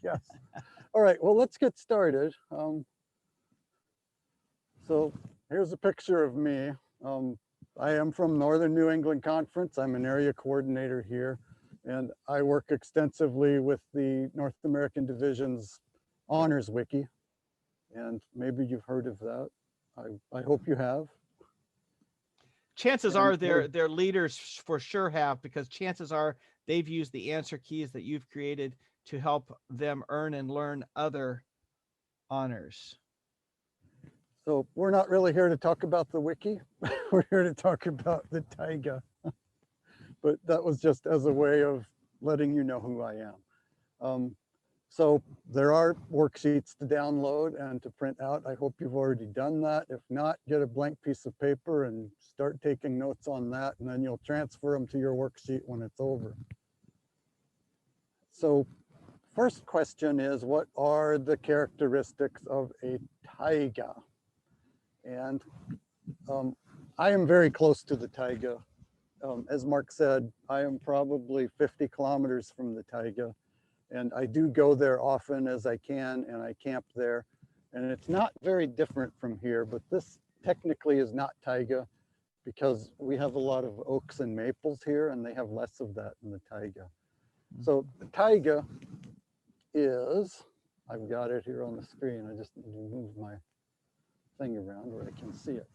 Yes. All right, well, let's get started. So here's a picture of me. I am from Northern New England Conference. I'm an area coordinator here, and I work extensively with the North American Division's Honors Wiki, and maybe you've heard of that. I hope you have. Chances are their leaders for sure have, because chances are they've used the answer keys that you've created to help them earn and learn other honors. So we're not really here to talk about the wiki. We're here to talk about the taiga. But that was just as a way of letting you know who I am. So there are worksheets to download and to print out. I hope you've already done that. If not, get a blank piece of paper and start taking notes on that, and then you'll transfer them to your worksheet when it's over. So first question is, what are the characteristics of a taiga? And I am very close to the taiga. As Mark said, I am probably 50 kilometers from the taiga. And I do go there often as I can, and I camp there. And it's not very different from here, but this technically is not taiga because we have a lot of oaks and maples here, and they have less of that in the taiga. So the taiga is, I've got it here on the screen. I just need to move my thing around where I can see it.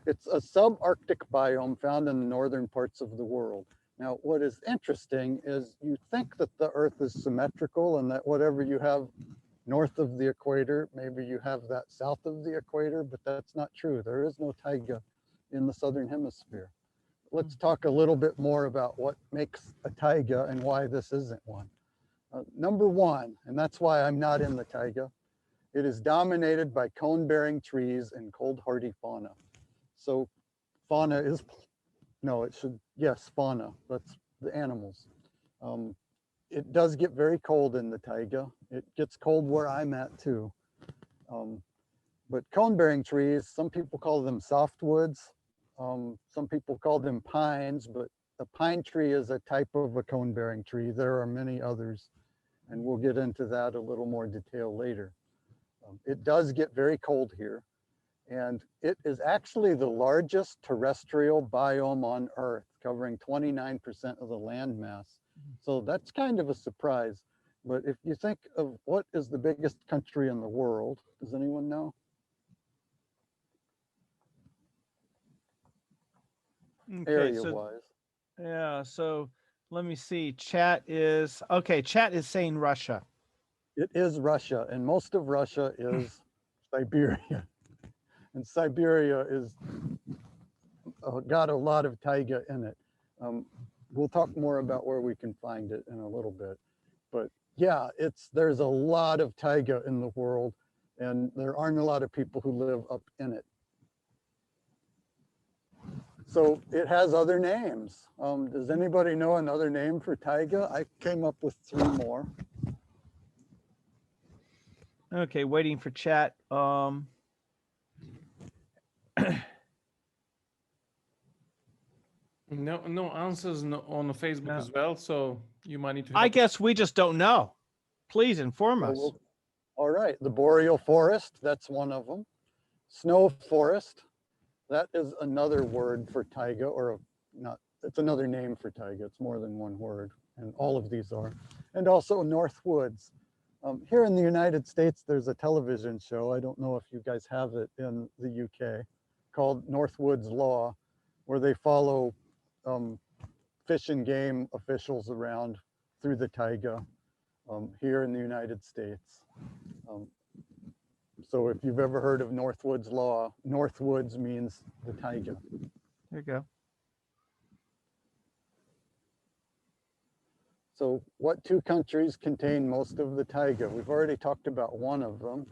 It's a subarctic biome found in the northern parts of the world. Now, what is interesting is you think that the Earth is symmetrical and that whatever you have north of the equator, maybe you have that south of the equator, but that's not true. There is no taiga in the southern hemisphere. Let's talk a little bit more about what makes a taiga and why this isn't one. Number one, and that's why I'm not in the taiga, it is dominated by cone-bearing trees and cold hardy fauna. So fauna is, no, it should, yes, fauna, that's the animals. It does get very cold in the taiga. It gets cold where I'm at too. But cone-bearing trees, some people call them softwoods. Some people call them pines, but a pine tree is a type of a cone-bearing tree. There are many others, and we'll get into that a little more detail later. It does get very cold here, and it is actually the largest terrestrial biome on Earth, covering 29% of the land mass. So that's kind of a surprise. But if you think of what is the biggest country in the world, does anyone know? Okay, Area-wise. Yeah, so let me see. Chat is, okay, chat is saying Russia. It is Russia, and most of Russia is Siberia. And Siberia is got a lot of taiga in it. We'll talk more about where we can find it in a little bit. But yeah, there's a lot of taiga in the world, and there aren't a lot of people who live up in it. So it has other names. Does anybody know another name for taiga? I came up with 3 more. Okay, waiting for chat. No answers on Facebook as well, so you might need to. I guess we just don't know. Please inform us. All right, the boreal forest, that's one of them. Snow forest, that is another word for taiga, or not, it's another name for taiga. It's more than one word, and all of these are. And also North Woods. Here in the United States, there's a television show, I don't know if you guys have it in the UK, called North Woods Law, where they follow fish and game officials around through the taiga here in the United States. So if you've ever heard of Northwoods Law, Northwoods means the taiga. There you go. So what 2 countries contain most of the taiga? We've already talked about one of them.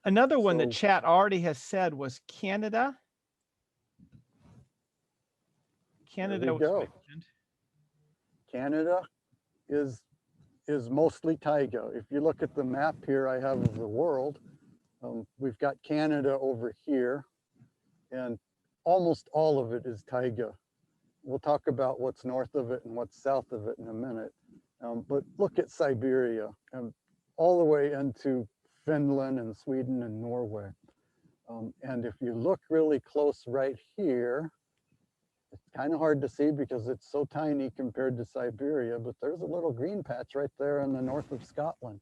Another one that chat already has said was Canada. Canada was mentioned. Canada is mostly taiga. If you look at the map here I have of the world, we've got Canada over here, and almost all of it is taiga. We'll talk about what's north of it and what's south of it in a minute. But look at Siberia, and all the way into Finland and Sweden and Norway. And if you look really close right here, it's kind of hard to see because it's so tiny compared to Siberia, but there's a little green patch right there in the north of Scotland.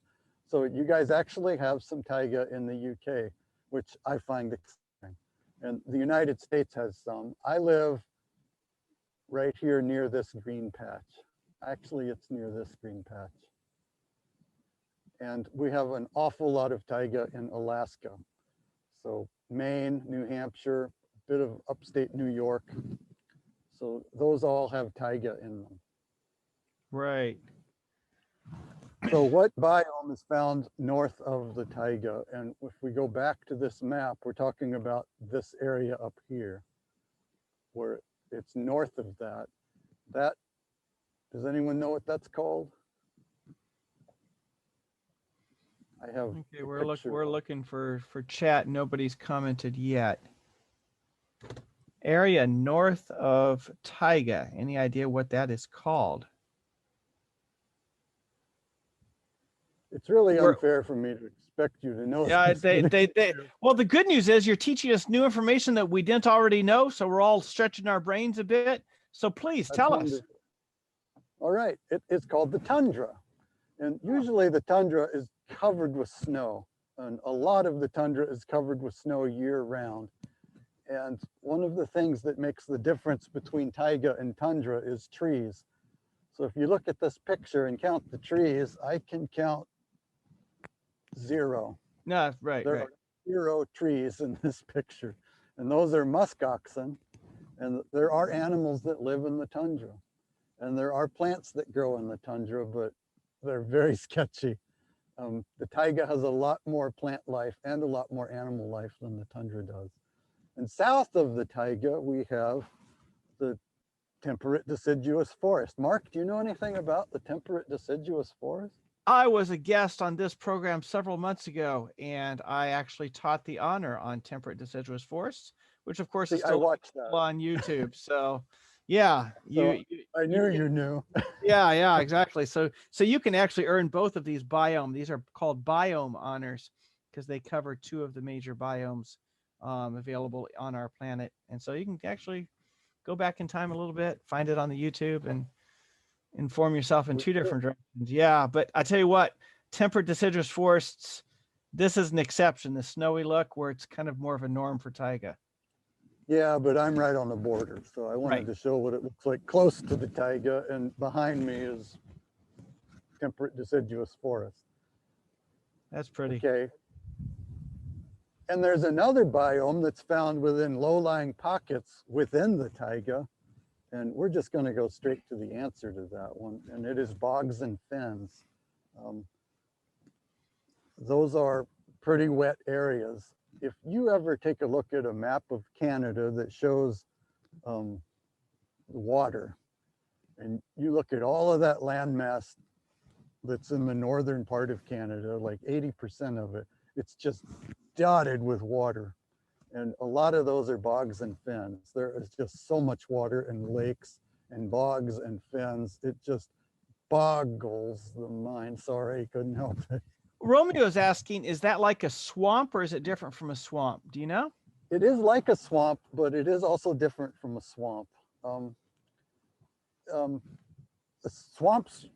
So you guys actually have some taiga in the UK, which I find exciting. And the United States has some. I live right here near this green patch. Actually, it's near this green patch. And we have an awful lot of taiga in Alaska. So Maine, New Hampshire, a bit of upstate New York. So those all have taiga in them. Right. So what biome is found north of the taiga? And if we go back to this map, we're talking about this area up here, where it's north of that. Does anyone know what that's called? I have. Okay, we're looking for chat. Nobody's commented yet. Area north of taiga. Any idea what that is called? It's really unfair for me to expect you to know. Yeah, well, the good news is you're teaching us new information that we didn't already know, so we're all stretching our brains a bit. So please tell us. All right, it's called the tundra. And usually the tundra is covered with snow. And a lot of the tundra is covered with snow year round. And one of the things that makes the difference between taiga and tundra is trees. So if you look at this picture and count the trees, I can count 0. No, right, There right. are 0 trees in this picture. And those are musk oxen. And there are animals that live in the tundra. And there are plants that grow in the tundra, but they're very sketchy. The taiga has a lot more plant life and a lot more animal life than the tundra does. And south of the taiga, we have the temperate deciduous forest. Mark, do you know anything about the temperate deciduous forest? I was a guest on this program several months ago, and I actually taught the honor on temperate deciduous forests, which of course is still on YouTube. So yeah, I knew you knew. Yeah, exactly. So you can actually earn both of these biome. These are called biome honors because they cover 2 of the major biomes available on our planet. And so you can actually go back in time a little bit, find it on the YouTube, and inform yourself in 2 different directions. Yeah, but I tell you what, temperate deciduous forests, this is an exception, the snowy look where it's kind of more of a norm for taiga. Yeah, but I'm right on the border, so I wanted to show what it looks like close to the taiga, and behind me is temperate deciduous forest. That's pretty. Okay. And there's another biome that's found within low-lying pockets within the taiga, and we're just going to go straight to the answer to that one, and it is bogs and fens. Those are pretty wet areas. If you ever take a look at a map of Canada that shows water, and you look at all of that landmass that's in the northern part of Canada, like 80% of it, it's just dotted with water. And a lot of those are bogs and fens. There is just so much water and lakes and bogs and fens. It just boggles the mind. Sorry, couldn't help it. Romeo's asking, is that like a swamp or is it different from a swamp? Do you know? It is like a swamp, but it is also different from a swamp. The swamps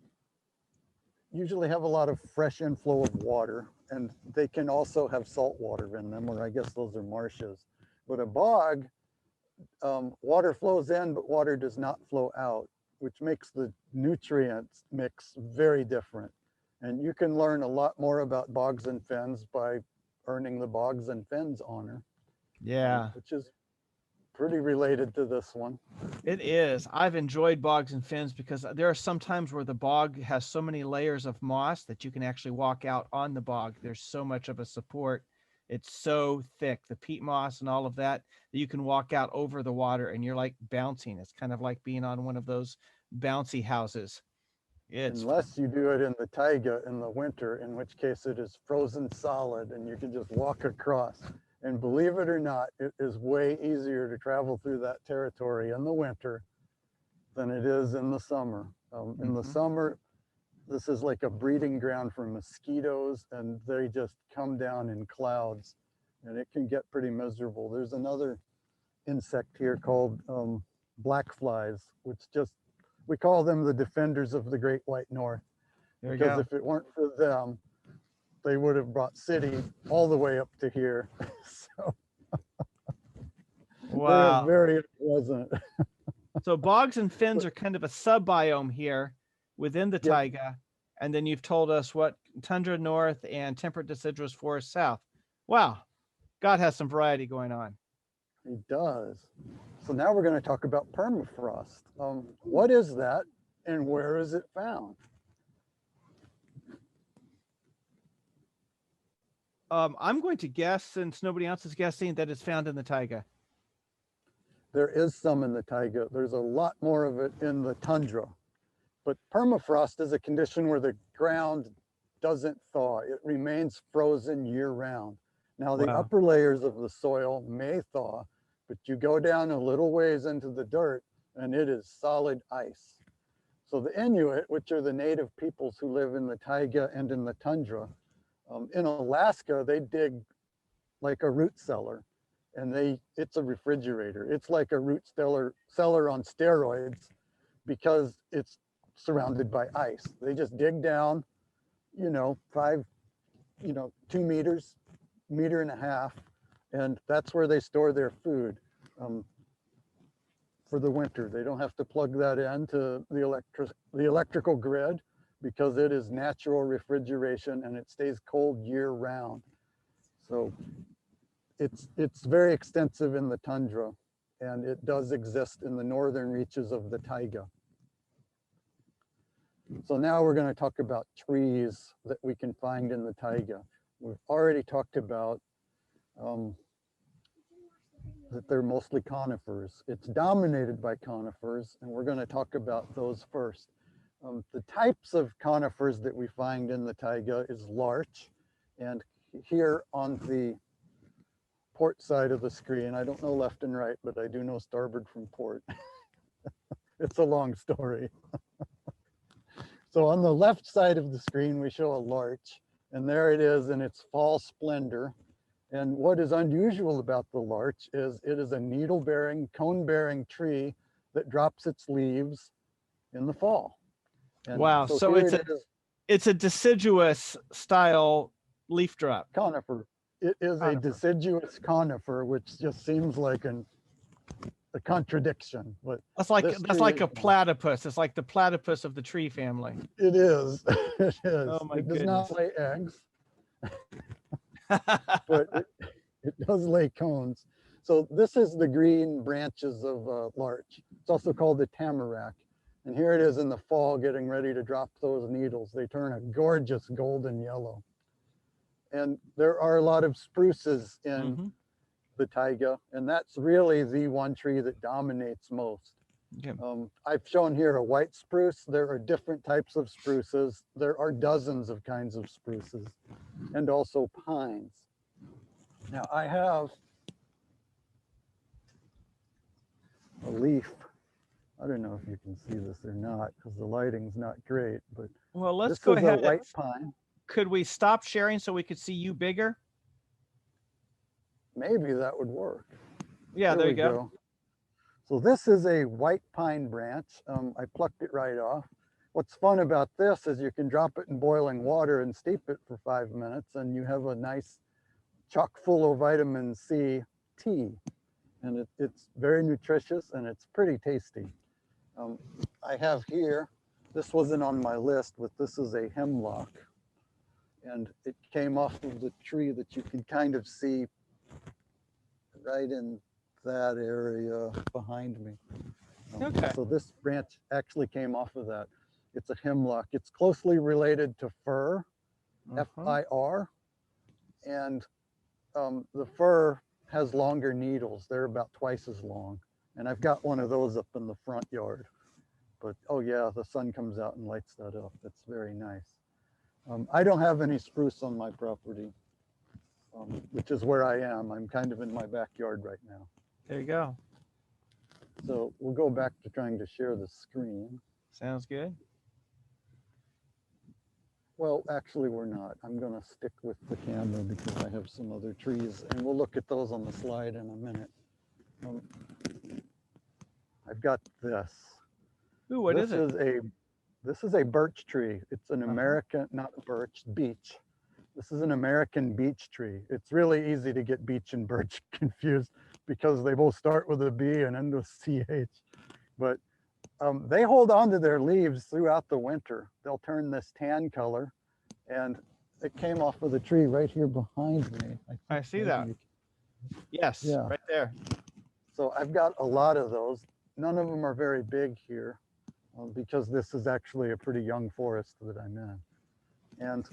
usually have a lot of fresh inflow of water, and they can also have salt water in them, or I guess those are marshes. But a bog, water flows in, but water does not flow out, which makes the nutrients mix very different. And you can learn a lot more about bogs and fens by earning the Bogs and Fens honor. Yeah. Which is pretty related to this one. It is. I've enjoyed bogs and fens because there are some times where the bog has so many layers of moss that you can actually walk out on the bog. There's so much of a support. It's so thick, the peat moss and all of that, that you can walk out over the water and you're like bouncing. It's kind of like being on one of those bouncy houses. Unless you do it in the taiga in the winter, in which case it is frozen solid and you can just walk across. And believe it or not, it is way easier to travel through that territory in the winter than it is in the summer. In the summer, this is like a breeding ground for mosquitoes, and they just come down in clouds, and it can get pretty miserable. There's another insect here called black flies, which just, we call them the defenders of the Great White North, There we because go. if it weren't for them, they would have brought city all the way up to here. So Wow. they're very unpleasant. So bogs and fens are kind of a sub-biome here within the Yep. taiga. And then you've told us what tundra north and temperate deciduous forest south. Wow. God has some variety going on. He does. So now we're going to talk about permafrost. What is that and where is it found? I'm going to guess, since nobody else is guessing, that it's found in the taiga. There is some in the taiga. There's a lot more of it in the tundra. But permafrost is a condition where the ground doesn't thaw. It remains frozen year round. Now the Wow. upper layers of the soil may thaw, but you go down a little ways into the dirt and it is solid ice. So the Inuit, which are the native peoples who live in the taiga and in the tundra, in Alaska, they dig like a root cellar, and it's a refrigerator. It's like a root cellar on steroids, because it's surrounded by ice. They just dig down, 2 meters, meter and a half, and that's where they store their food for the winter. They don't have to plug that into the electrical grid, because it is natural refrigeration and it stays cold year round. So it's very extensive in the tundra, and it does exist in the northern reaches of the taiga. So now we're going to talk about trees that we can find in the taiga. We've already talked about that they're mostly conifers. It's dominated by conifers, and we're going to talk about those first. The types of conifers that we find in the taiga is larch, and here on the port side of the screen, I don't know left and right, but I do know starboard from port. It's a long story. So on the left side of the screen, we show a larch, and there it is in its fall splendor. And what is unusual about the larch is it is a needle-bearing, cone-bearing tree that drops its leaves in the fall. And wow. So it's a deciduous style leaf drop. Conifer. It is Conifer. a deciduous conifer, which just seems like a contradiction. But That's like a platypus. It's like the platypus of the tree family. it is. It is. Oh my it does goodness. not lay eggs, but it does lay cones. So this is the green branches of larch. It's also called the tamarack. And here it is in the fall, getting ready to drop those needles. They turn a gorgeous golden yellow. And there are a lot of spruces in the taiga, and that's really the one tree that dominates most. Okay. I've shown here a white spruce. There are different types of spruces. There are dozens of kinds of spruces, and also pines. Now I have a leaf. I don't know if you can see this or not, because the lighting's not great, but Well, let's this go is ahead. a white pine. Could we stop sharing so we could see you bigger? Maybe that would work. Yeah, there you go. So this is a white pine branch. I plucked it right off. What's fun about this is you can drop it in boiling water and steep it for 5 minutes, and you have a nice chock full of vitamin C tea. And it's very nutritious, and it's pretty tasty. I have here, this wasn't on my list, but this is a hemlock. And it came off of the tree that you can kind of see right in that area behind me. Okay. So this branch actually came off of that. It's a hemlock. It's closely related to fir, F-I-R, and the fir has longer needles. They're about twice as long. And I've got one of those up in the front yard. But oh yeah, the sun comes out and lights that up. That's very nice. I don't have any spruce on my property, which is where I am. I'm kind of in my backyard right now. There you go. So we'll go back to trying to share the screen. Sounds good. Well, actually, we're not. I'm going to stick with the camera because I have some other trees, and we'll look at those on the slide in a minute. I've got this. Ooh, what is it? This is a birch tree. It's an American, not birch, beech. This is an American beech tree. It's really easy to get beech and birch confused because they both start with a B and end with CH. But they hold on to their leaves throughout the winter. They'll turn this tan color, and it came off of the tree right here behind me. I see that. Yes, Yeah. right there. So I've got a lot of those. None of them are very big here because this is actually a pretty young forest that I'm in. And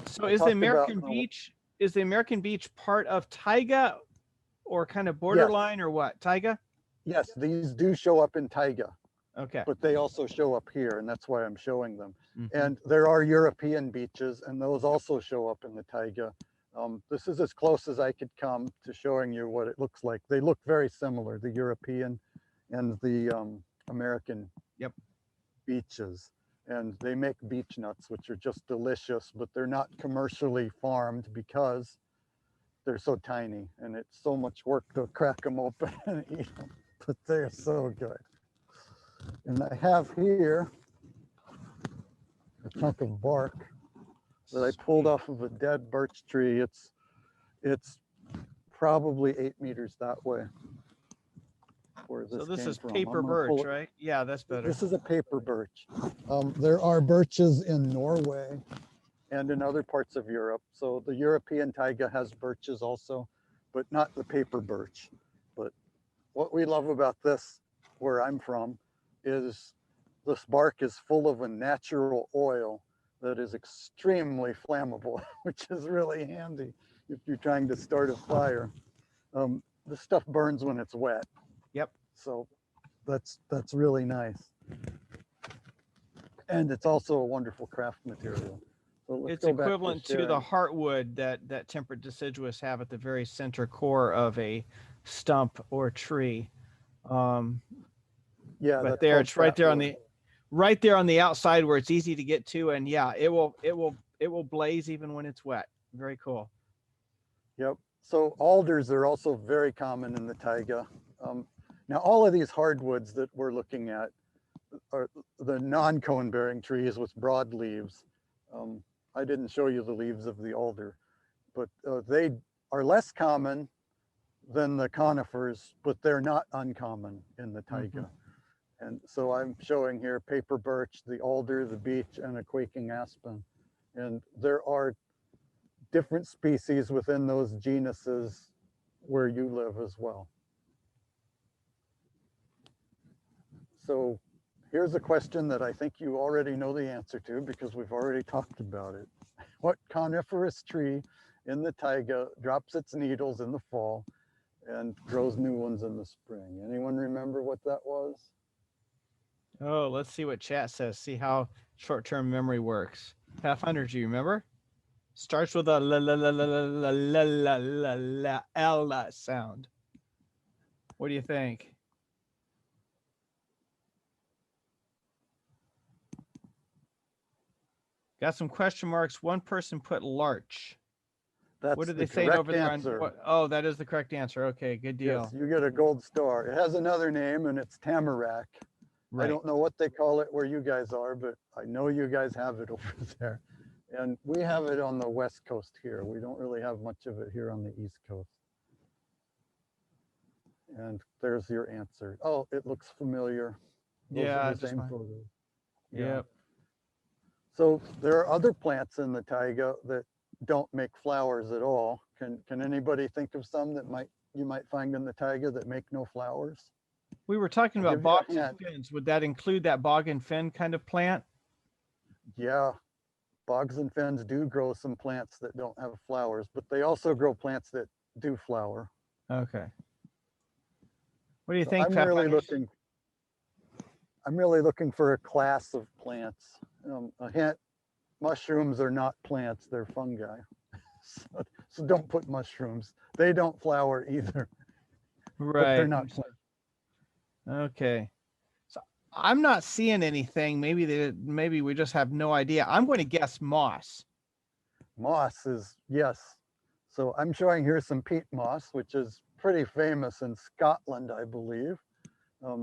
so is the American beech part of Taiga or kind of borderline or what? Taiga? Yes, these do show up in Taiga. Okay. But they also show up here, and that's why I'm showing them. And there are European beeches, and those also show up in the Taiga. This is as close as I could come to showing you what it looks like. They look very similar, the European and the American beeches. And they make beech nuts, which are just delicious, but they're not commercially farmed because they're so tiny, and it's so much work to crack them open and eat them, but they're so good. And I have here a chunk of bark that I pulled off of a dead birch tree. It's probably 8 meters that way. Where this so this came is from. paper birch, right? Yeah, that's better. This is a paper birch. There are birches in Norway and in other parts of Europe. So the European taiga has birches also, but not the paper birch. But what we love about this, where I'm from, is this bark is full of a natural oil that is extremely flammable, which is really handy if you're trying to start a fire. This stuff burns when it's wet. Yep. So that's really nice. And it's also a wonderful craft material. So it's equivalent to the heartwood that temperate deciduous have at the very center core of a stump or tree. Yeah, but there it's right there on the outside where it's easy to get to, and yeah, it will blaze even when it's wet. Very cool. Yep. So alders are also very common in the taiga. Now all of these hardwoods that we're looking at are the non-cone bearing trees with broad leaves. I didn't show you the leaves of the alder, but they are less common than the conifers, but they're not uncommon in the taiga. And so I'm showing here paper birch, the alder, the beech, and a quaking aspen. And there are different species within those genuses where you live as well. So here's a question that I think you already know the answer to because we've already talked about it. What coniferous tree in the taiga drops its needles in the fall and grows new ones in the spring? Anyone remember what that was? Oh, let's see what chat says. See how short-term memory works. Pathfinder, do you remember? Starts with a la la la la la la la la la la sound. What do you think? Got some question marks. One person put larch. That's what did they say over there? Oh, that is the correct answer. Okay, good deal. Yes, you get a gold star. It has another name, and it's tamarack. Right. I don't know what they call it where you guys are, but I know you guys have it over there. And we have it on the West Coast here. We don't really have much of it here on the East Coast. And there's your answer. Oh, it looks familiar. Those are the same photos. Yep. So there are other plants in the taiga that don't make flowers at all. Can anybody think of some that you might find in the taiga that make no flowers? We were talking about bogs and fins. Would that include that bog and fin kind of plant? Yeah, bogs and fins do grow some plants that don't have flowers, but they also grow plants that do flower. Okay. What do you think? I'm really looking for a class of plants. A hint: mushrooms are not plants; they're fungi. So don't put mushrooms. They don't flower either. Right. But they're not plants. Okay. I'm not seeing anything. Maybe we just have no idea. I'm going to guess moss. Moss is, yes. So I'm showing here some peat moss, which is pretty famous in Scotland, I believe.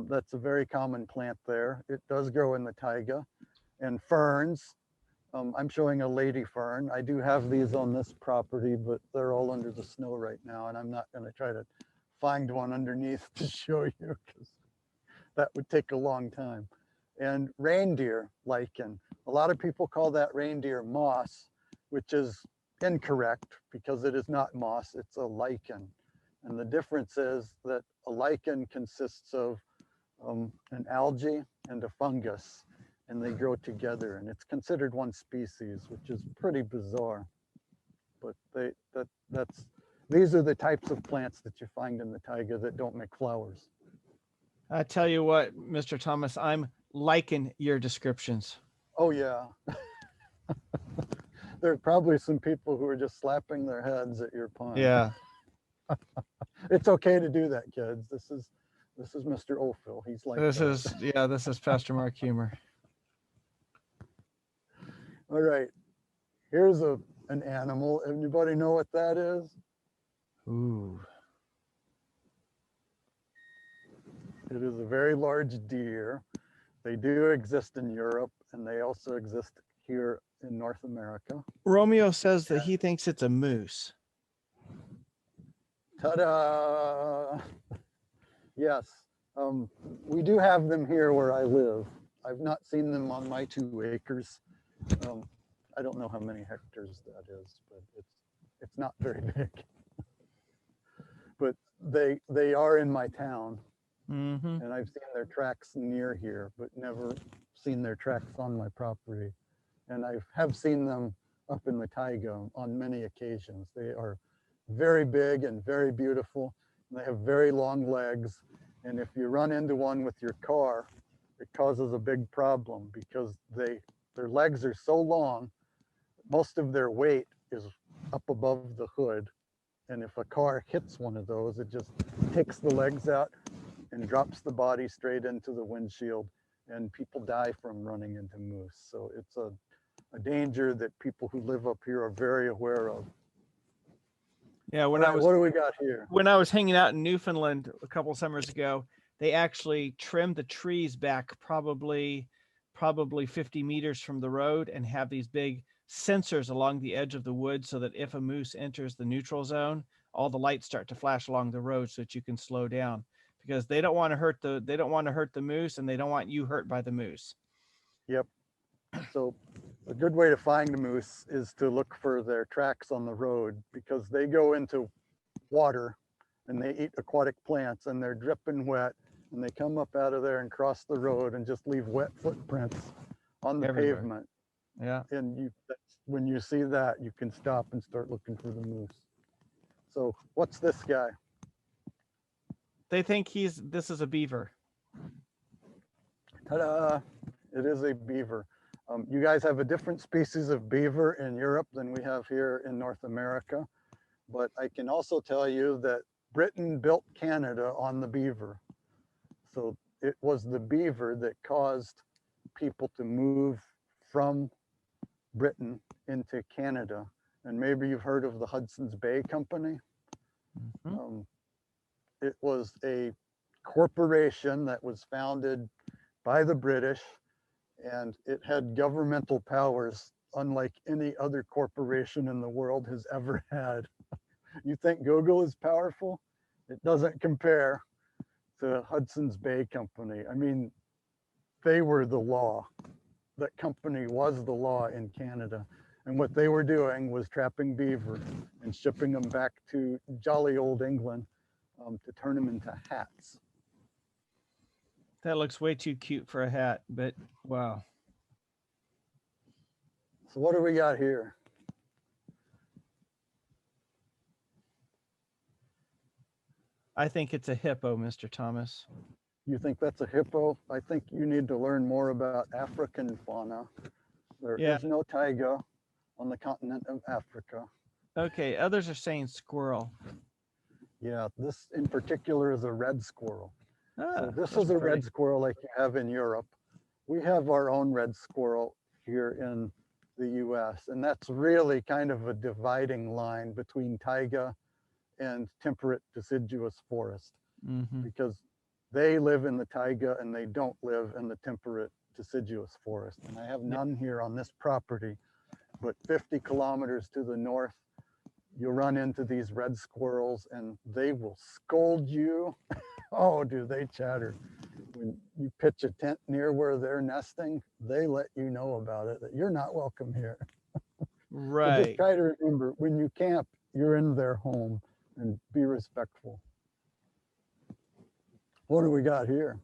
That's a very common plant there. It does grow in the taiga. And ferns. I'm showing a lady fern. I do have these on this property, but they're all under the snow right now, and I'm not going to try to find one underneath to show you because that would take a long time. And reindeer lichen. A lot of people call that reindeer moss, which is incorrect because it is not moss, it's a lichen. And the difference is that a lichen consists of an algae and a fungus, and they grow together, and it's considered one species, which is pretty bizarre. But these are the types of plants that you find in the taiga that don't make flowers. I tell you what, Mr. Thomas, I'm liking your descriptions. Oh yeah. There are probably some people who are just slapping their heads at your pun. Yeah. It's okay to do that, kids. This is Mr. Ophil. He's like This that. this is Pastor Mark humor. All right. Here's an animal. Anybody know what that is? Ooh. It is a very large deer. They do exist in Europe, and they also exist here in North America. Romeo says that he thinks it's a moose. Ta-da! Yes, we do have them here where I live. I've not seen them on my 2 acres. I don't know how many hectares that is, but it's not very big. But they are in my town. Mm-hmm. And I've seen their tracks near here, but never seen their tracks on my property. And I have seen them up in the taiga on many occasions. They are very big and very beautiful. And they have very long legs. And if you run into one with your car, it causes a big problem because their legs are so long, most of their weight is up above the hood. And if a car hits one of those, it just takes the legs out and drops the body straight into the windshield, and people die from running into moose. So it's a danger that people who live up here are very aware of. Yeah, what do we got here? When I was hanging out in Newfoundland a couple of summers ago, they actually trimmed the trees back probably 50 meters from the road and have these big sensors along the edge of the wood so that if a moose enters the neutral zone, all the lights start to flash along the road so that you can slow down, because they don't want to hurt the moose, and they don't want you hurt by the moose. Yep. So a good way to find a moose is to look for their tracks on the road, because they go into water and they eat aquatic plants and they're dripping wet, and they come up out of there and cross the road and just leave wet footprints on the Everywhere. pavement. Yeah. And when you see that, you can stop and start looking for the moose. So what's this guy? They think this is a beaver. Ta-da! It is a beaver. You guys have a different species of beaver in Europe than we have here in North America. But I can also tell you that Britain built Canada on the beaver. So it was the beaver that caused people to move from Britain into Canada. And maybe you've heard of the Hudson's Bay Company. Mm-hmm. It was a corporation that was founded by the British, and it had governmental powers unlike any other corporation in the world has ever had. You think Google is powerful? It doesn't compare to Hudson's Bay Company. I mean, they were the law. That company was the law in Canada. And what they were doing was trapping beaver and shipping them back to jolly old England to turn them into hats. That looks way too cute for a hat, but wow. So what do we got here? I think it's a hippo, Mr. Thomas. You think that's a hippo? I think you need to learn more about African fauna. There is no taiga on the continent of Africa. Okay, others are saying squirrel. Yeah, this in particular is a red squirrel. So this those is are a pretty. red squirrel like you have in Europe. We have our own red squirrel here in the US, and that's really kind of a dividing line between taiga and temperate deciduous forest, Mm-hmm. because they live in the taiga and they don't live in the temperate deciduous forest. And I have none here on this property, but 50 kilometers to the north, you'll run into these red squirrels and they will scold you. Oh, do they chatter. When you pitch a tent near where they're nesting, they let you know about it, that you're not welcome here. So just Right. try to remember, when you camp, you're in their home, and be respectful. What do we got here?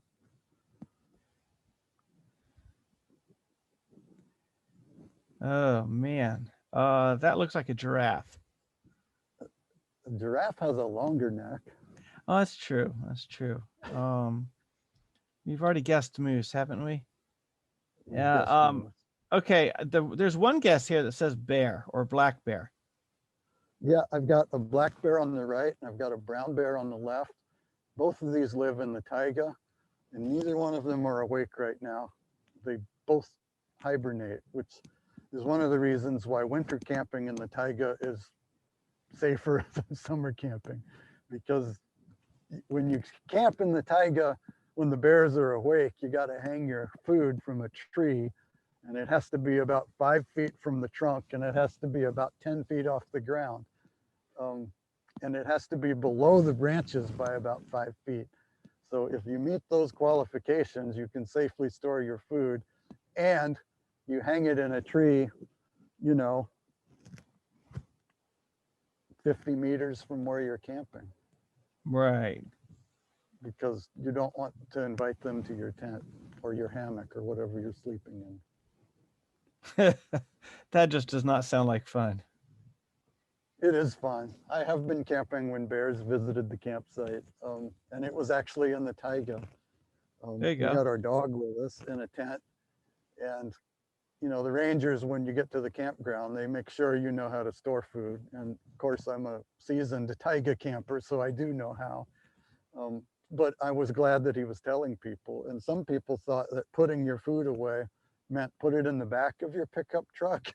Oh man. That looks like a giraffe. A giraffe has a longer neck. Oh, that's true. That's true. We've already guessed moose, haven't we? Yeah. Yes, moose. Okay. There's one guess here that says bear or black bear. Yeah, I've got a black bear on the right and I've got a brown bear on the left. Both of these live in the taiga, and neither one of them are awake right now. They both hibernate, which is one of the reasons why winter camping in the taiga is safer than summer camping, because when you camp in the taiga, when the bears are awake, you got to hang your food from a tree, and it has to be about 5 feet from the trunk, and it has to be about 10 feet off the ground. And it has to be below the branches by about 5 feet. So if you meet those qualifications, you can safely store your food, and you hang it in a tree, you know, 50 meters from where you're camping, Right. because you don't want to invite them to your tent or your hammock or whatever you're sleeping in. That just does not sound like fun. It is fun. I have been camping when bears visited the campsite, and it was actually in the taiga. There you We go. had our dog with us in a tent, and you know, the rangers, when you get to the campground, they make sure you know how to store food. And of course, I'm a seasoned taiga camper, so I do know how. But I was glad that he was telling people. And some people thought that putting your food away meant put it in the back of your pickup truck.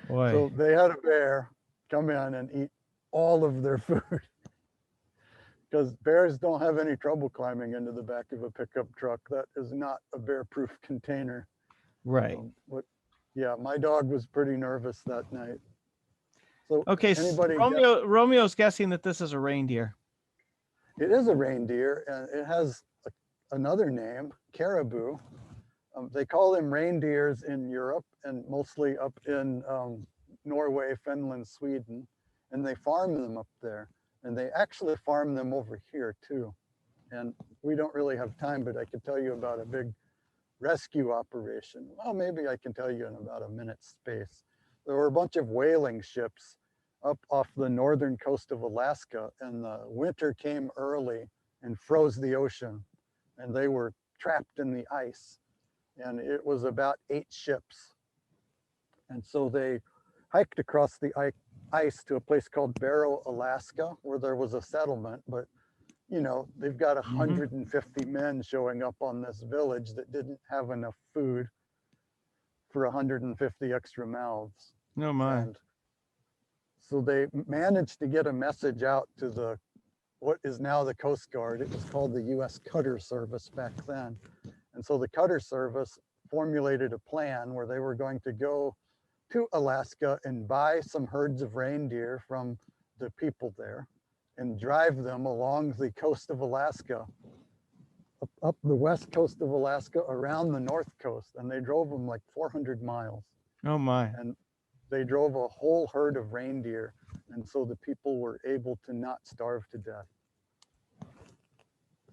Boy. So they had a bear come in and eat all of their food, because bears don't have any trouble climbing into the back of a pickup truck. That is not a bear-proof container. Right. But yeah, my dog was pretty nervous that night. So Okay. anybody Romeo's guessing that this is a reindeer. It is a reindeer, and it has another name, caribou. They call them reindeers in Europe and mostly up in Norway, Finland, Sweden, and they farm them up there. And they actually farm them over here too. And we don't really have time, but I could tell you about a big rescue operation. Well, maybe I can tell you in about a minute's space. There were a bunch of whaling ships up off the northern coast of Alaska, and the winter came early and froze the ocean, and they were trapped in the ice. And it was about 8 ships. And so they hiked across the ice to a place called Barrow, Alaska, where there was a settlement. But you know, they've got 150 men showing up on this village that didn't have enough food for 150 extra mouths. No my. And so they managed to get a message out to the what is now the Coast Guard. It was called the U.S. Cutter Service back then. And so the Cutter Service formulated a plan where they were going to go to Alaska and buy some herds of reindeer from the people there and drive them along the coast of Alaska, up the west coast of Alaska, around the north coast. And they drove them like 400 miles. Oh my. And they drove a whole herd of reindeer. And so the people were able to not starve to death.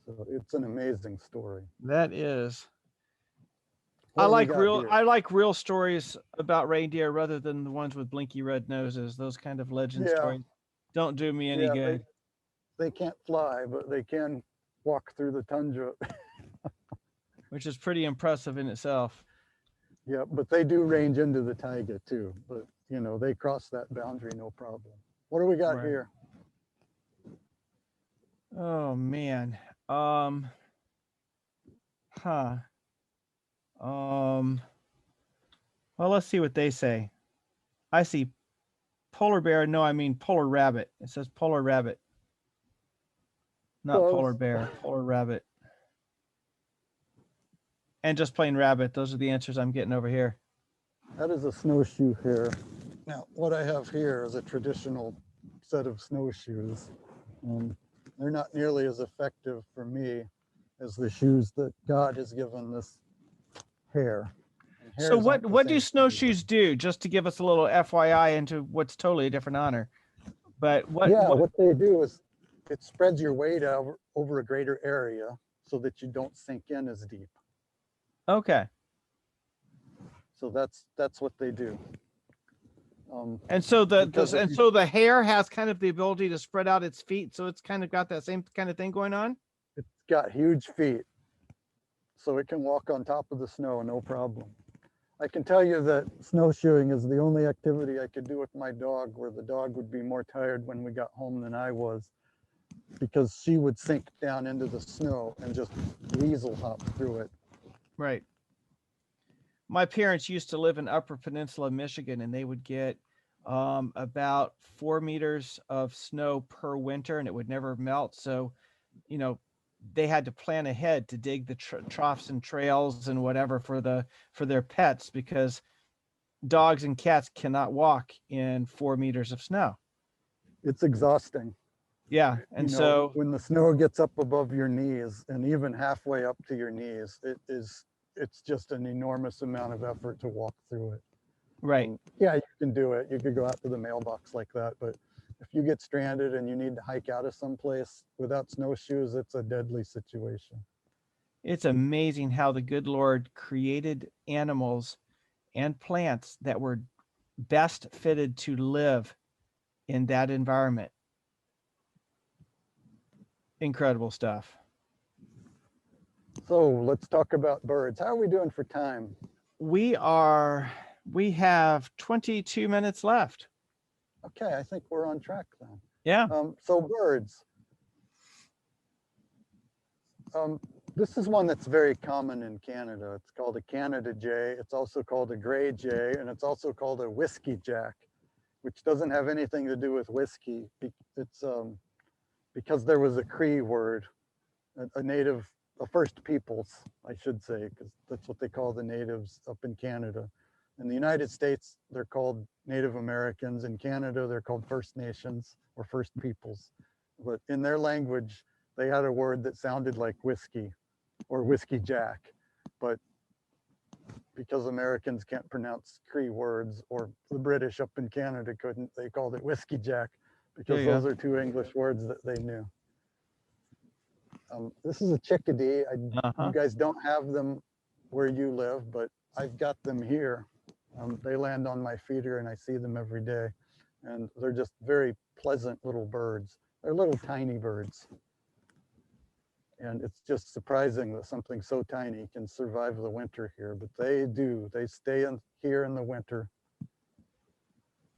So it's an amazing story. That is. What I do we like got real here? I like real stories about reindeer rather than the ones with blinky red noses. Those kind of legend Yeah. stories don't do me any Yeah, good. they can't fly, but they can walk through the tundra. Which is pretty impressive in itself. Yeah, but they do range into the taiga too. But you know, they cross that boundary no problem. What do we got Right. here? Oh man. Huh. Um, well, let's see what they say. I see polar bear. No, I mean polar rabbit. It says polar rabbit, not polar Close. bear, polar rabbit. And just plain rabbit. Those are the answers I'm getting over here. That is a snowshoe hare. Now, what I have here is a traditional set of snowshoes. They're not nearly as effective for me as the shoes that God has given this hare. And So hares aren't the what do same size. snowshoes do? Just to give us a little FYI into what's totally a different honor. But Yeah, what they do is it spreads your weight over a greater area so that you don't sink in as deep. Okay. So that's what they do. And so Because if you- the hare has kind of the ability to spread out its feet, so it's kind of got that same kind of thing going on. It's got huge feet, so it can walk on top of the snow, no problem. I can tell you that snowshoeing is the only activity I could do with my dog where the dog would be more tired when we got home than I was, because she would sink down into the snow and just weasel hop through it. Right. My parents used to live in Upper Peninsula, Michigan, and they would get about 4 meters of snow per winter, and it would never melt. So, you know, they had to plan ahead to dig the troughs and trails and whatever for their pets, because dogs and cats cannot walk in 4 meters of snow. It's exhausting. Yeah, and You know, so when the snow gets up above your knees and even halfway up to your knees, it's just an enormous amount of effort to walk through it. right. Yeah, you can do it. You could go out to the mailbox like that, but if you get stranded and you need to hike out of someplace without snowshoes, it's a deadly situation. It's amazing how the good Lord created animals and plants that were best fitted to live in that environment. Incredible stuff. So let's talk about birds. How are we doing for time? We have 22 minutes left. Okay, I think we're on track then. Yeah. So birds. This is one that's very common in Canada. It's called a Canada jay. It's also called a gray jay, and it's also called a whiskey jack, which doesn't have anything to do with whiskey. It's because there was a Cree word, a First Peoples, I should say, because that's what they call the natives up in Canada. In the United States, they're called Native Americans. In Canada, they're called First Nations or First Peoples. But in their language, they had a word that sounded like whiskey or whiskey jack. But because Americans can't pronounce Cree words, or the British up in Canada couldn't, they called it whiskey jack because those are two English words that they knew. This is a chickadee. You guys don't have them where you live, but I've got them here. They land on my feeder and I see them every day. And they're just very pleasant little birds. They're little tiny birds. And it's just surprising that something so tiny can survive the winter here, but they do. They stay here in the winter.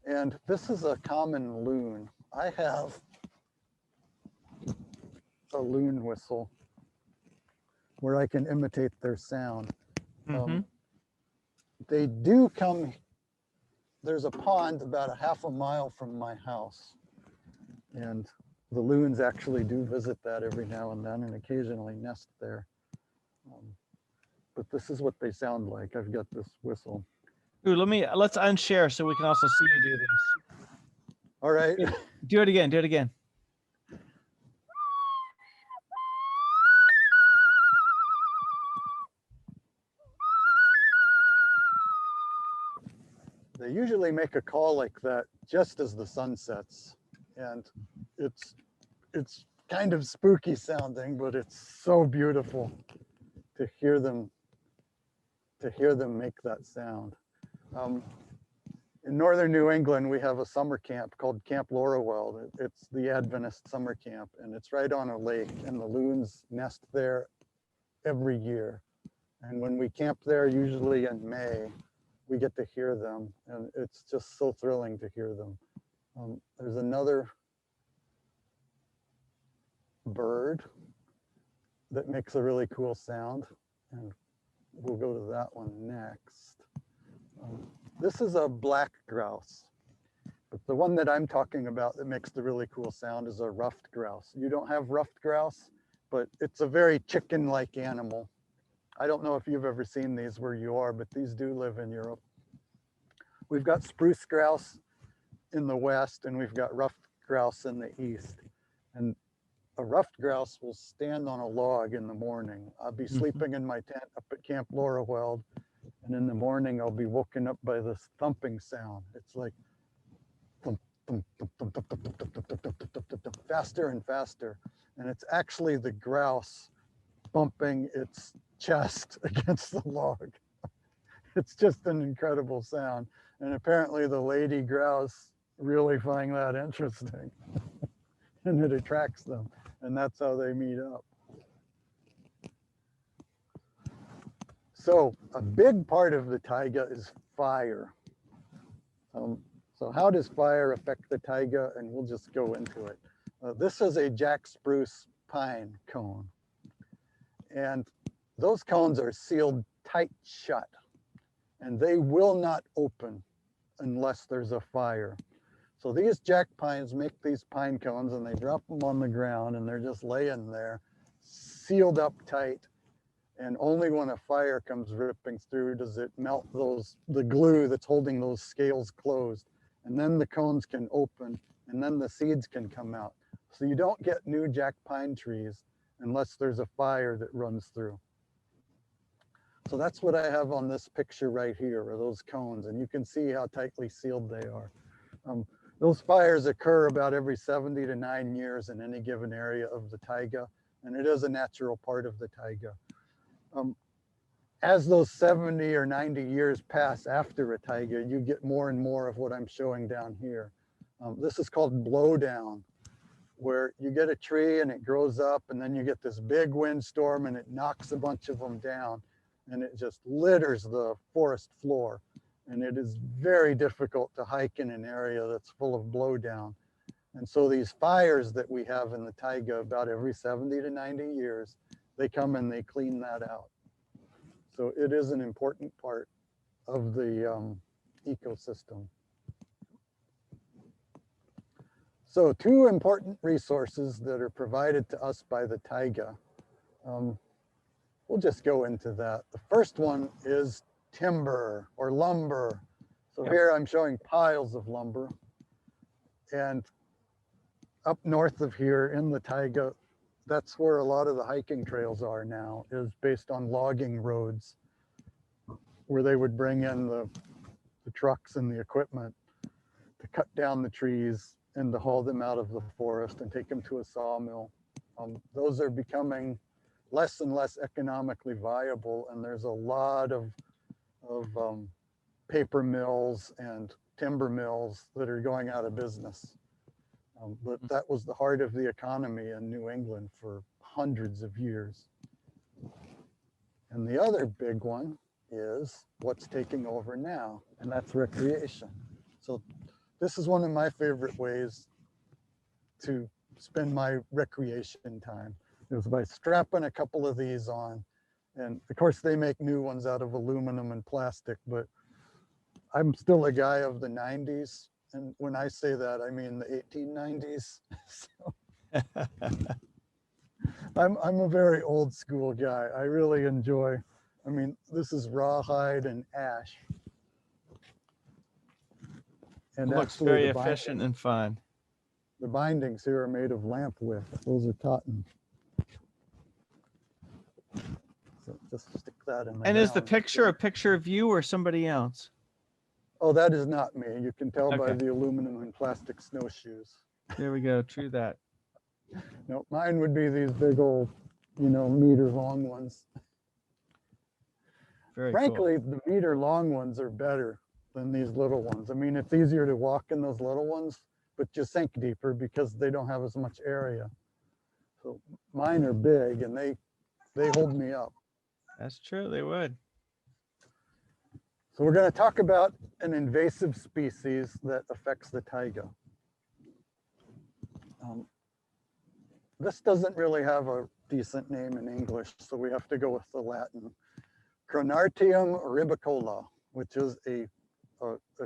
And this is a common loon. I have a loon whistle where I can imitate their sound. They do come, there's a pond about a half a mile from my house. And the loons actually do visit that every now and then and occasionally nest there. But this is what they sound like. I've got this whistle. Ooh, let's unshare so we can also see you do this. All right. Do it again. Do it again. They usually make a call like that just as the sun sets. And it's kind of spooky sounding, but it's so beautiful to hear them make that sound. In northern New England, we have a summer camp called Camp Laurelwell. It's the Adventist summer camp, and it's right on a lake, and the loons nest there every year. And when we camp there, usually in May, we get to hear them, and it's just so thrilling to hear them. There's another bird that makes a really cool sound. And we'll go to that one next. This is a black grouse. But the one that I'm talking about that makes the really cool sound is a ruffed grouse. You don't have ruffed grouse, but it's a very chicken-like animal. I don't know if you've ever seen these where you are, but these do live in Europe. We've got spruce grouse in the west, and we've got ruffed grouse in the east. And a ruffed grouse will stand on a log in the morning. I'll be sleeping in my tent up at Camp Laurelweld, and in the morning I'll be woken up by this thumping sound. It's like thump, thump, thump, thump, thump, thump, thump, thump, thump, thump, thump, thump, thump, faster and faster. And it's actually the grouse bumping its chest against the log. It's just an incredible sound. And apparently the lady grouse really find that interesting. And it attracts them. And that's how they meet up. So a big part of the taiga is fire. So how does fire affect the taiga? And we'll just go into it. This is a jack spruce pine cone. And those cones are sealed tight shut. And they will not open unless there's a fire. So these jack pines make these pine cones and they drop them on the ground and they're just laying there, sealed up tight. And only when a fire comes ripping through does it melt the glue that's holding those scales closed. And then the cones can open and then the seeds can come out. So you don't get new jack pine trees unless there's a fire that runs through. So that's what I have on this picture right here, are those cones, and you can see how tightly sealed they are. Those fires occur about every 70 to 9 years in any given area of the taiga, and it is a natural part of the taiga. As those 70 or 90 years pass after a taiga, you get more and more of what I'm showing down here. This is called blowdown, where you get a tree and it grows up, and then you get this big windstorm and it knocks a bunch of them down. And it just litters the forest floor. And it is very difficult to hike in an area that's full of blowdown. And so these fires that we have in the taiga about every 70 to 90 years, they come and they clean that out. So it is an important part of the ecosystem. So two important resources that are provided to us by the taiga. We'll just go into that. The first one is timber or lumber. So here I'm showing piles of lumber. And up north of here in the taiga, that's where a lot of the hiking trails are now, is based on logging roads, where they would bring in the trucks and the equipment to cut down the trees and to haul them out of the forest and take them to a sawmill. Those are becoming less and less economically viable, and there's a lot of paper mills and timber mills that are going out of business. But that was the heart of the economy in New England for hundreds of years. And the other big one is what's taking over now, and that's recreation. So this is one of my favorite ways to spend my recreation time, is by strapping a couple of these on. And of course they make new ones out of aluminum and plastic, but I'm still a guy of the 90s. And when I say that, I mean the 1890s. So I'm a very old school guy. I really enjoy, I mean, this is rawhide and ash. And It looks very efficient and fun. The bindings here are made of lamp wick. Those are cotton. So just stick that in. And is the picture a picture of you or somebody else? Oh, that is not me. You can tell by Okay. the aluminum and plastic snowshoes. There we go. True that. No, mine would be these big old, meter long ones. Very Frankly, cool. the meter long ones are better than these little ones. I mean, it's easier to walk in those little ones, but you sink deeper because they don't have as much area. So mine are big and they hold me up. That's true. They would. So we're going to talk about an invasive species that affects the taiga. this doesn't really have a decent name in English, so we have to go with the Latin. Cronartium ribicola, which is a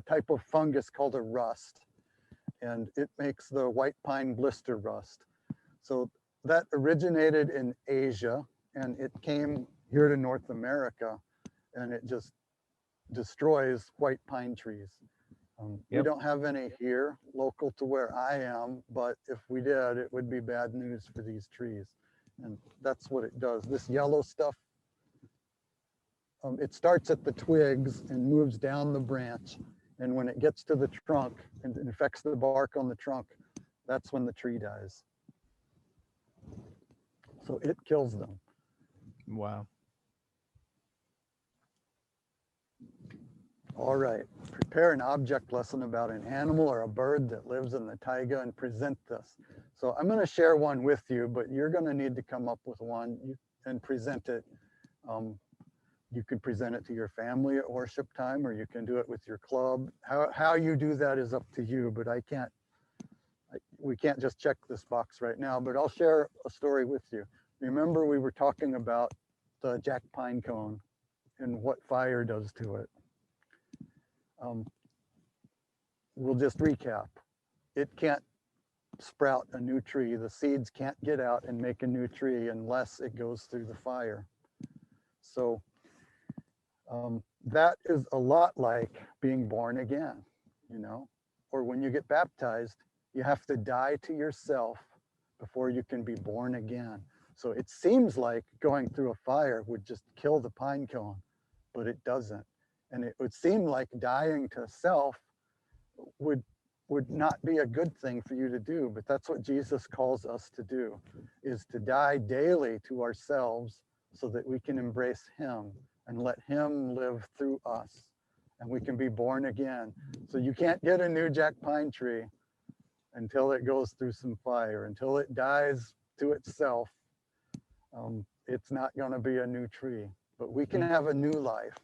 type of fungus called a rust, and it makes the white pine blister rust. So that originated in Asia, and it came here to North America, and it just destroys white pine trees. We don't have any here local to where I am, but if we did, it would be bad news for these trees. And that's what it does. This yellow stuff, it starts at the twigs and moves down the branch. And when it gets to the trunk and infects the bark on the trunk, that's when the tree dies. So it kills them. Wow. All right, prepare an object lesson about an animal or a bird that lives in the taiga and present this. So I'm going to share one with you, but you're going to need to come up with one and present it. You could present it to your family at worship time, or you can do it with your club. How you do that is up to you, but we can't just check this box right now, but I'll share a story with you. Remember, we were talking about the jack pine cone and what fire does to it. We'll just recap. It can't sprout a new tree. The seeds can't get out and make a new tree unless it goes through the fire. So that is a lot like being born again, you know, or when you get baptized, you have to die to yourself before you can be born again. So it seems like going through a fire would just kill the pine cone, but it doesn't. And it would seem like dying to self would not be a good thing for you to do, but that's what Jesus calls us to do, is to die daily to ourselves so that we can embrace him and let him live through us, and we can be born again. So you can't get a new jack pine tree until it goes through some fire, until it dies to itself. It's not going to be a new tree, but we can have a new life,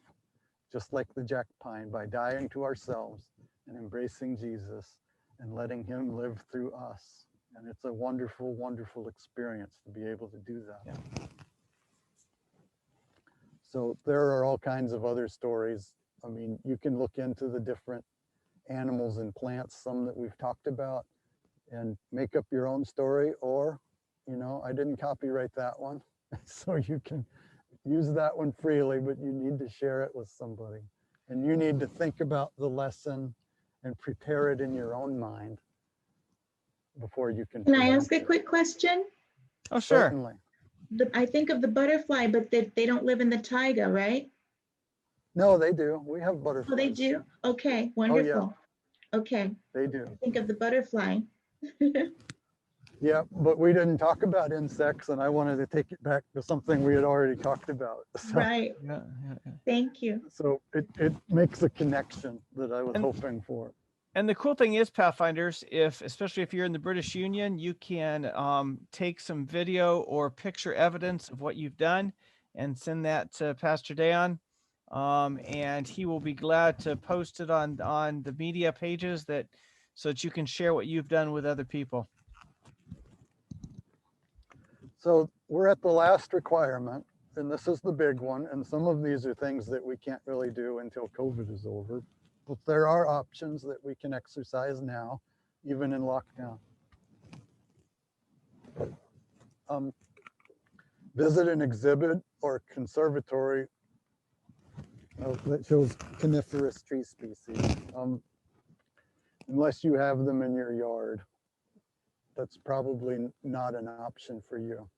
just like the jack pine, by dying to ourselves and embracing Jesus and letting him live through us. And it's a wonderful, wonderful experience to be able to do that. Yeah. So there are all kinds of other stories. I mean, you can look into the different animals and plants, some that we've talked about, and make up your own story, or, you know, I didn't copyright that one. So you can use that one freely, but you need to share it with somebody. And you need to think about the lesson and prepare it in your own mind before you can. Can I ask a quick question? Oh, sure. Certainly. I think of the butterfly, but they don't live in the taiga, right? No, they do. We have butterflies. Oh, they do? Okay, wonderful. Okay, They do. I think of the butterfly. Yeah, but we didn't talk about insects, and I wanted to take it back to something we had already talked about. So, Right, Yeah. thank you. so it makes a connection that I was hoping for. And the cool thing is, Pathfinders, especially if you're in the British Union, you can take some video or picture evidence of what you've done and send that to Pastor Dan, and he will be glad to post it on the media pages so that you can share what you've done with other people. So we're at the last requirement, and this is the big one. And some of these are things that we can't really do until COVID is over. But there are options that we can exercise now, even in lockdown. Visit an exhibit or conservatory that shows coniferous tree species, unless you have them in your yard. That's probably not an option for you.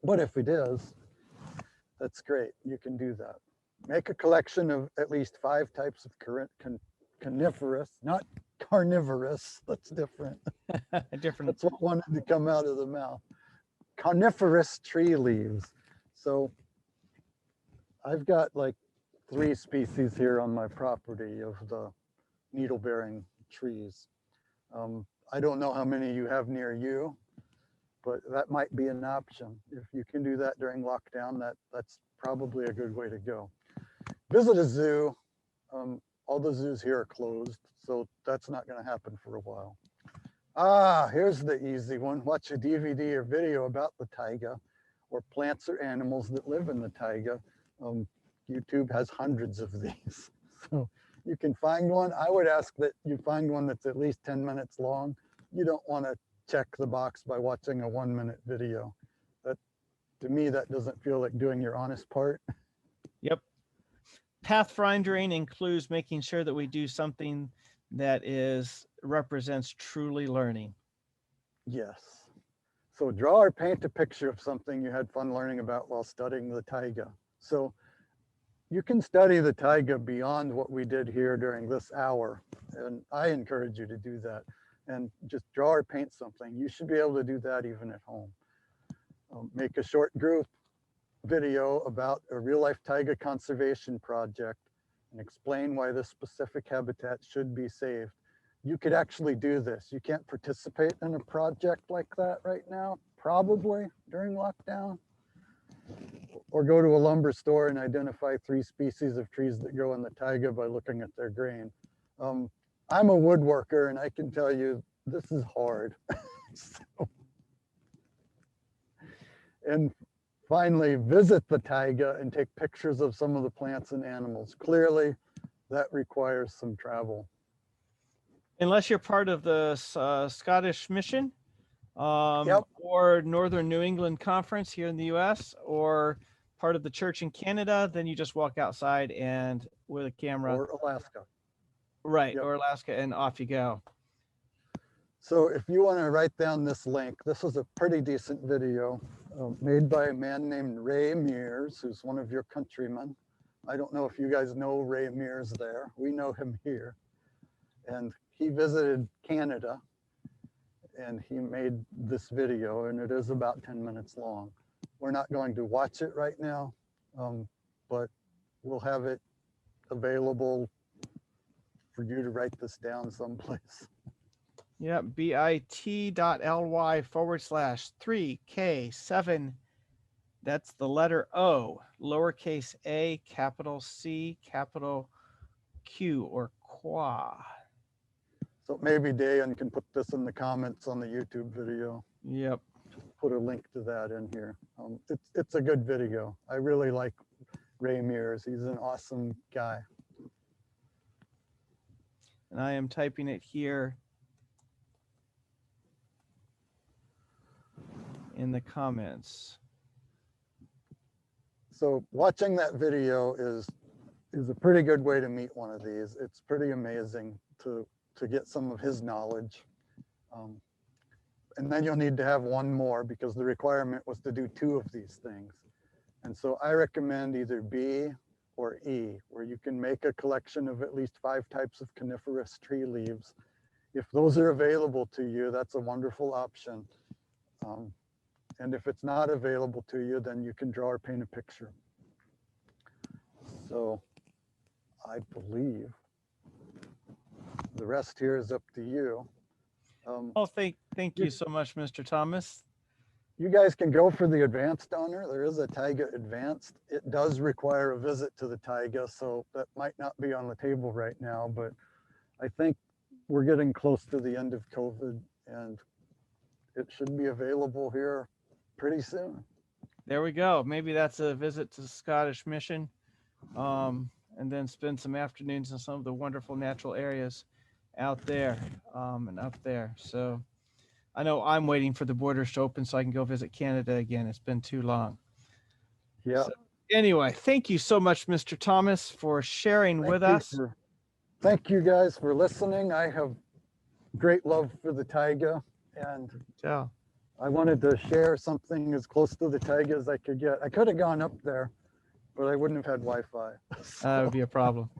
But if it is, that's great. You can do that. Make a collection of at least 5 types of coniferous, not carnivorous. That's different. Different. That's what wanted to come out of the mouth. Coniferous tree leaves. So I've got like 3 species here on my property of the needle-bearing trees. I don't know how many you have near you, but that might be an option. If you can do that during lockdown, that's probably a good way to go. Visit a zoo. All the zoos here are closed, so that's not going to happen for a while. Ah, here's the easy one. Watch a DVD or video about the taiga or plants or animals that live in the taiga. YouTube has hundreds of these. So you can find one. I would ask that you find one that's at least 10 minutes long. You don't want to check the box by watching a 1-minute video. That, to me, that doesn't feel like doing your honest part. Yep. Pathfinding includes making sure that we do something that represents truly learning. Yes. So draw or paint a picture of something you had fun learning about while studying the taiga. So you can study the taiga beyond what we did here during this hour. And I encourage you to do that and just draw or paint something. You should be able to do that even at home. Make a short group video about a real-life taiga conservation project and explain why this specific habitat should be saved. You could actually do this. You can't participate in a project like that right now, probably during lockdown. Or go to a lumber store and identify 3 species of trees that grow in the taiga by looking at their grain. I'm a woodworker and I can tell you this is hard. So, and finally, visit the taiga and take pictures of some of the plants and animals. Clearly, that requires some travel. Unless you're part of the Scottish Mission or Northern New England Conference here in the US, or part of the church in Canada, then you just walk outside and with a camera. Or Alaska. Right, or Alaska, and off you go. So if you want to write down this link, this was a pretty decent video made by a man named Ray Mears, who's one of your countrymen. I don't know if you guys know Ray Mears there. We know him here. And he visited Canada and he made this video, and it is about 10 minutes long. We're not going to watch it right now, but we'll have it available for you to write this down someplace. Yeah, bit.ly/3K7. That's the letter O, lowercase a, capital C, capital Q, or qua. So maybe Dan can put this in the comments on the YouTube video. Yep. Just put a link to that in here. It's a good video. I really like Ray Mears. He's an awesome guy. And I am typing it here in the comments. So watching that video is a pretty good way to meet one of these. It's pretty amazing to get some of his knowledge. And then you'll need to have one more because the requirement was to do 2 of these things. And so I recommend either B or E, where you can make a collection of at least 5 types of coniferous tree leaves. If those are available to you, that's a wonderful option. And if it's not available to you, then you can draw or paint a picture. So I believe the rest here is up to you. Oh, thank you so much, Mr. Thomas. You guys can go for the advanced honor. There is a Taiga advanced. It does require a visit to the Taiga, so that might not be on the table right now, but I think we're getting close to the end of COVID and it should be available here pretty soon. There we go. Maybe that's a visit to the Scottish Mission, and then spend some afternoons in some of the wonderful natural areas out there and up there. So I know I'm waiting for the borders to open so I can go visit Canada again. It's been too long. Yeah. So, anyway, thank you so much, Mr. Thomas, for sharing with us. Thank you guys for listening. I have great love for the Taiga, and I wanted to share something as close to the Taiga as I could get. I could have gone up there, but I wouldn't have had Wi-Fi. That would be a problem.